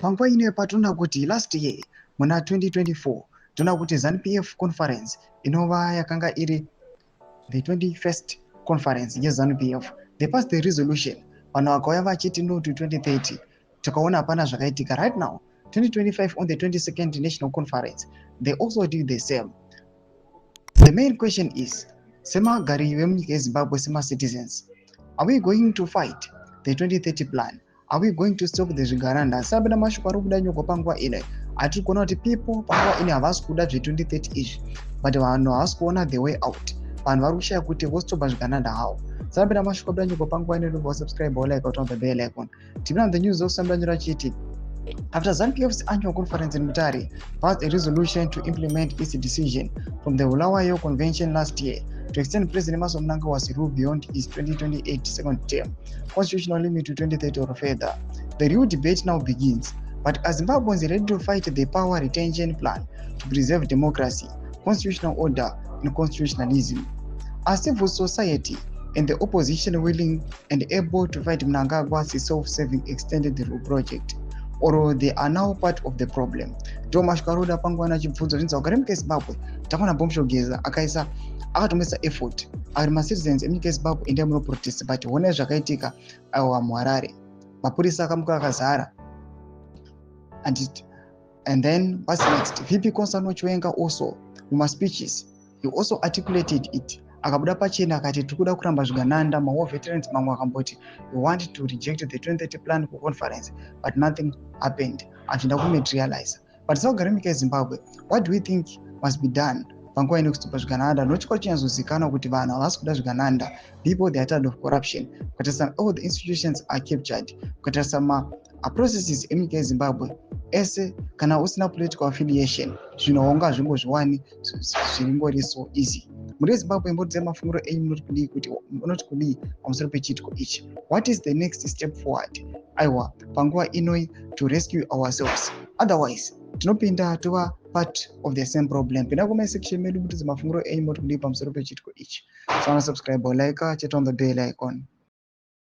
panguva ino patinoona kuti last year muna 2024 tinoona kuti ZANU-PF conference inova yakanga iri the 21st conference yeZANU-PF they passed the resolution vanhu vakauya vachiti no to 2030 tikaona hapana zvakaitika. Right now 2025 on the 22nd national conference they also did the same. The main question is, semagari vemunyika yeZimbabwe sema-citizens, are we going to fight the 2030 plan? Are we going to stop the zvigaranda? Sabina mashoko ari kubuda nyoko panguva ine atiri kuona kuti people panguva ine havasi kuda zve2030 izvi, but vanhu havasi kuona the way out. Vanhu vari kushaya kuti vostopa zvigananda hawo. Sabina mashoko abuda nyoko panguva ine ndobva subscribe like out on the bell icon. Tibina the news osambira nyora chiti after ZANU-PF's annual conference in Mutare passed a resolution to implement its decision from the Bulawayo Convention last year to extend President Emmerson Mnangagwa's rule beyond his 2028 second term constitutional limit to 2030 or further. The real debate now begins, but are Zimbabweans ready to fight the power retention plan to preserve democracy, constitutional order, and constitutionalism? Are civil society and the opposition willing and able to fight Mnangagwa's self-serving extended rule project, or they are now part of the problem? Mashkaruda pangwana chibvunzo zvinzi ugare munyika yeZimbabwe takaona Bomushogeza akatomesa effort ari ma-citizens emunyika yeZimbabwe ende munoprotest but honai zvakaitika aiwa muHarare mapurisa akamuka akazara. And then what's next? VP Constantino Chiwenga also muma speeches he also articulated it akabuda pachena akati tiri kuda kuramba zvigananda. War veterans mamwe akamboti we want to reject the 2030 plan for conference but nothing happened achida kumaterialize. But saugara munyika yeZimbabwe, what do we think must be done panguva ine kustopa zvigananda? Nochikoro chinyazozikanwa kuti vanhu havasi kuda zvigananda, people they are tired of corruption, kutarisa all the institutions are captured, kutarisa processes emunyika yeZimbabwe ese kana usina political affiliation zvinhu haunga zvimbozviwani zvingori so easy. Muri yeZimbabwe mbotidze mafungiro enyu munoti kudii pamusoro pechiitiko ichi? What is the next step forward aiwa panguva inoi to rescue ourselves? Otherwise tinopinda tova part of the same problem. Pinda kuma section medu mutidze mafungiro enyu munoti kudii pamusoro pechiitiko ichi. So subscribe or like, chat on the bell icon.